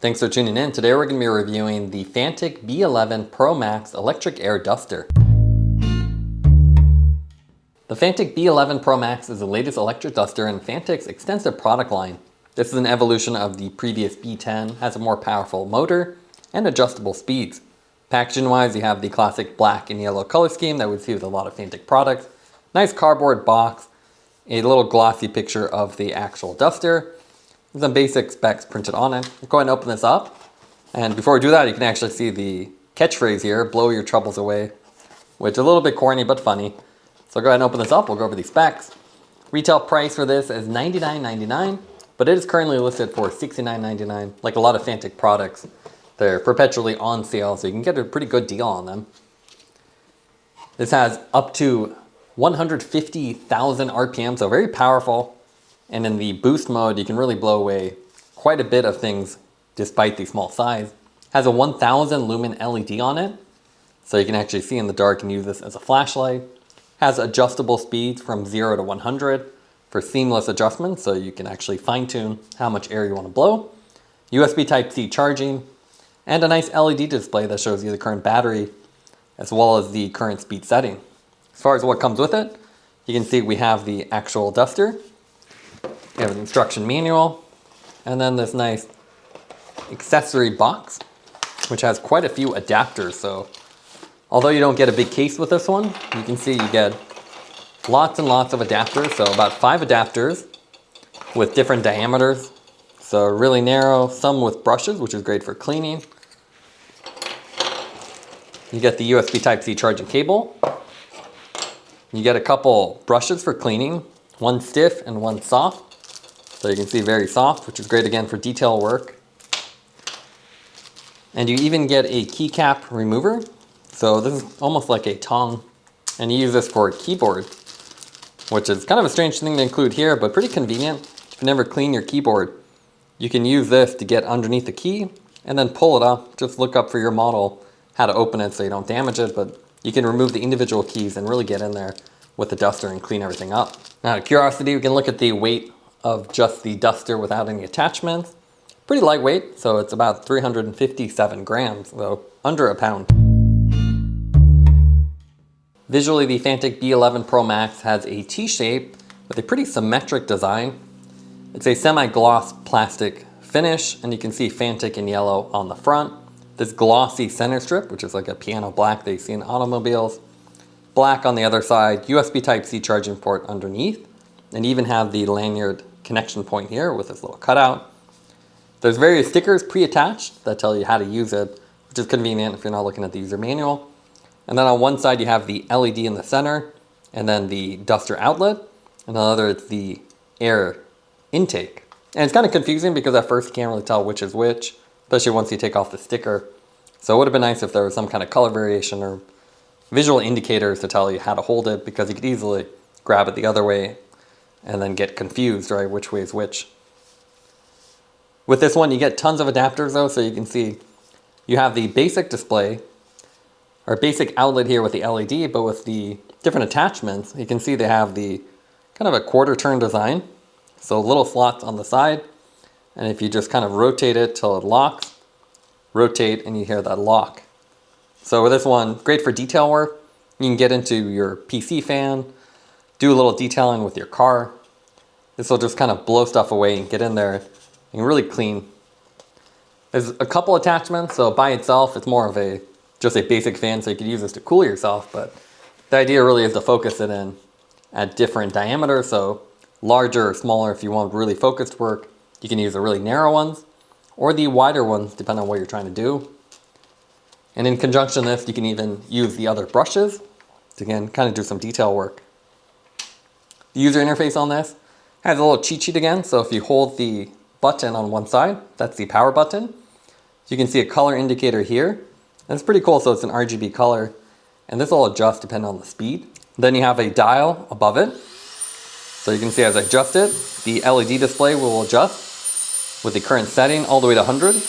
Thanks for tuning in. Today we're going to be reviewing the Fanttik B11 Pro Max electric air duster. The Fanttik B11 Pro Max is the latest electric duster in Fanttik's extensive product line. This is an evolution of the previous B10, has a more powerful motor, and adjustable speeds. Packaging wise, you have the classic black and yellow color scheme that we see with a lot of Fanttik products. Nice cardboard box, a little glossy picture of the actual duster. Some basic specs printed on it. I'll go ahead and open this up. And before we do that, you can actually see the catchphrase here, blow your troubles away, which is a little bit corny but funny. So go ahead and open this up. We'll go over the specs. Retail price for this is $99.99, but it is currently listed for $69.99. Like a lot of Fanttik products, they're perpetually on sale, so you can get a pretty good deal on them. This has up to 150,000 RPM, so very powerful. And in the boost mode, you can really blow away quite a bit of things despite the small size. Has a 1000 lumen LED on it, so you can actually see in the dark and use this as a flashlight. Has adjustable speeds from 0 to 100 for seamless adjustments, so you can actually fine tune how much air you want to blow. USB Type-C charging, and a nice LED display that shows you the current battery as well as the current speed setting. As far as what comes with it, you can see we have the actual duster. We have an instruction manual, and then this nice accessory box, which has quite a few adapters. So although you don't get a big case with this one, you can see you get lots and lots of adapters. So about 5 adapters with different diameters. So really narrow, some with brushes, which is great for cleaning. You get the USB Type-C charging cable. You get a couple brushes for cleaning, one stiff and one soft. So you can see very soft, which is great again for detail work. And you even get a keycap remover. So this is almost like a tongue, and you use this for a keyboard, which is kind of a strange thing to include here, but pretty convenient. If you never clean your keyboard, you can use this to get underneath the key and then pull it up. Just look up for your model how to open it so you don't damage it, but you can remove the individual keys and really get in there with the duster and clean everything up. Now, out of curiosity, we can look at the weight of just the duster without any attachments. Pretty lightweight, so it's about 357 grams, though under a pound. Visually, the Fanttik B11 Pro Max has a T-shape with a pretty symmetric design. It's a semi-gloss plastic finish, and you can see Fanttik in yellow on the front. This glossy center strip, which is like a piano black that you see in automobiles. Black on the other side, USB Type-C charging port underneath, and even have the lanyard connection point here with this little cutout. There's various stickers pre-attached that tell you how to use it, which is convenient if you're not looking at the user manual. And then on one side you have the LED in the center, and then the duster outlet, and on the other it's the air intake. And it's kind of confusing because at first you can't really tell which is which, especially once you take off the sticker. So it would have been nice if there was some kind of color variation or visual indicators to tell you how to hold it, because you could easily grab it the other way and then get confused, right, which way is which. With this one, you get tons of adapters though, so you can see you have the basic display, or basic outlet here with the LED, but with the different attachments, you can see they have the kind of a quarter turn design. So little slots on the side, and if you just kind of rotate it till it locks, rotate and you hear that lock. So with this one, great for detail work. You can get into your PC fan, do a little detailing with your car. This will just kind of blow stuff away and get in there and really clean. There's a couple attachments, so by itself it's more of just a basic fan, so you could use this to cool yourself, but the idea really is to focus it in at different diameters, so larger or smaller if you want really focused work. You can use the really narrow ones or the wider ones depending on what you're trying to do. And in conjunction with this, you can even use the other brushes to again kind of do some detail work. The user interface on this has a little cheat sheet again, so if you hold the button on one side, that's the power button. You can see a color indicator here, and it's pretty cool, so it's an RGB color, and this will adjust depending on the speed. Then you have a dial above it, so you can see as I adjust it, the LED display will adjust with the current setting all the way to 100.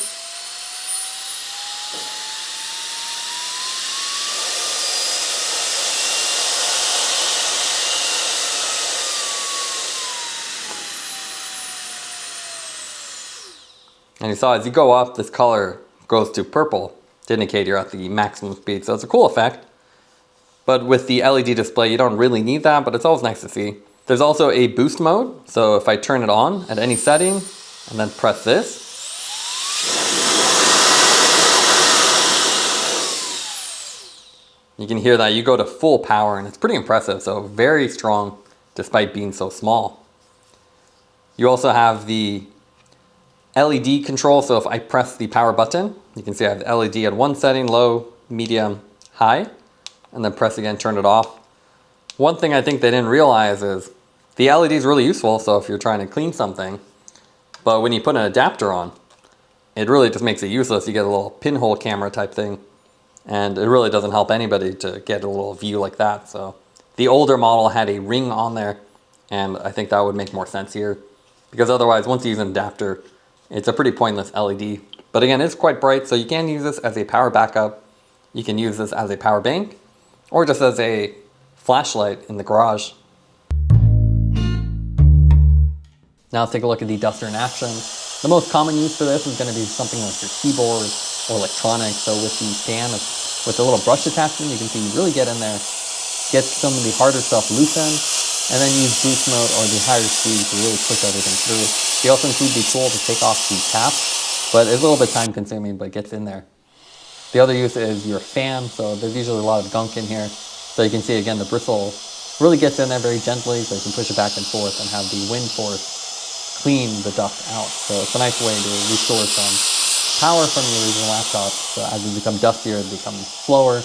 And you saw as you go up, this color goes to purple to indicate you're at the maximum speed. So it's a cool effect. But with the LED display, you don't really need that, but it's always nice to see. There's also a boost mode. So if I turn it on at any setting and then press this, you can hear that you go to full power, and it's pretty impressive. So very strong despite being so small. You also have the LED control. So if I press the power button, you can see I have the LED at one setting, low, medium, high, and then press again, turn it off. One thing I think they didn't realize is the LED is really useful. So if you're trying to clean something, but when you put an adapter on, it really just makes it useless. You get a little pinhole camera type thing, and it really doesn't help anybody to get a little view like that. So the older model had a ring on there, and I think that would make more sense here, because otherwise once you use an adapter, it's a pretty pointless LED. But again, it's quite bright, so you can use this as a power backup. You can use this as a power bank, or just as a flashlight in the garage. Now let's take a look at the duster in action. The most common use for this is going to be something like your keyboard or electronics. So with the stand, with the little brush attachment, you can see you really get in there, get some of the harder stuff loosened, and then use boost mode or the higher speed to really push everything through. They also include the tool to take off the cap, but it's a little bit time consuming, but it gets in there. The other use is your fan. So there's usually a lot of gunk in here. So you can see again, the bristle really gets in there very gently, so you can push it back and forth and have the wind force clean the dust out. So it's a nice way to restore some power from your original laptop. So as it becomes dustier, it becomes slower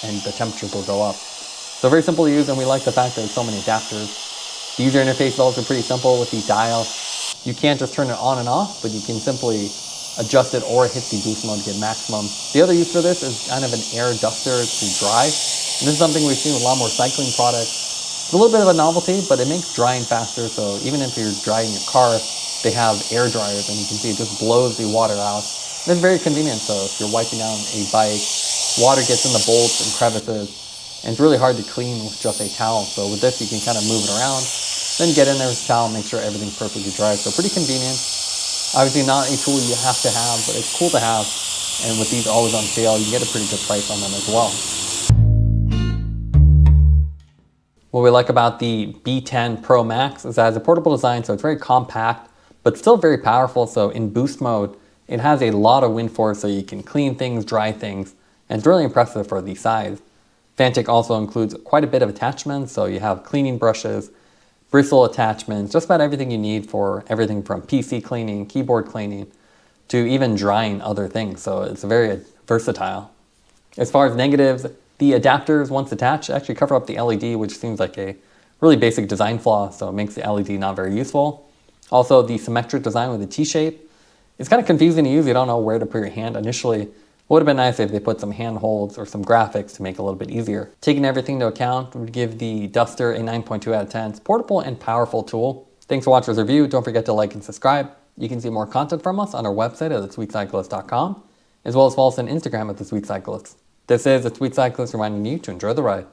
and the temperature will go up. So very simple to use, and we like the fact that there's so many adapters. The user interface is also pretty simple with the dial. You can't just turn it on and off, but you can simply adjust it or hit the boost mode to get maximum. The other use for this is kind of an air duster to dry. And this is something we've seen with a lot more cycling products. It's a little bit of a novelty, but it makes drying faster. So even if you're drying your car, they have air dryers, and you can see it just blows the water out. And it's very convenient. So if you're wiping down a bike, water gets in the bolts and crevices, and it's really hard to clean with just a towel. So with this, you can kind of move it around, then get in there with a towel, make sure everything's perfectly dry. So pretty convenient. Obviously not a tool you have to have, but it's cool to have. And with these always on sale, you can get a pretty good price on them as well. What we like about the B11 Pro Max is that it has a portable design, so it's very compact, but still very powerful. So in boost mode, it has a lot of wind force, so you can clean things, dry things, and it's really impressive for the size. Fanttik also includes quite a bit of attachments, so you have cleaning brushes, bristle attachments, just about everything you need for everything from PC cleaning, keyboard cleaning, to even drying other things. So it's very versatile. As far as negatives, the adapters, once attached, actually cover up the LED, which seems like a really basic design flaw, so it makes the LED not very useful. Also, the symmetric design with the T-shape, it's kind of confusing to use. You don't know where to put your hand initially. It would have been nice if they put some handholds or some graphics to make it a little bit easier. Taking everything into account, would give the Duster a 9.2 out of 10. It's a portable and powerful tool. Thanks for watching this review. Don't forget to like and subscribe. You can see more content from us on our website at thesweetcyclist.com, as well as follow us on Instagram at thesweetcyclist. This is The Sweet Cyclist reminding you to enjoy the ride.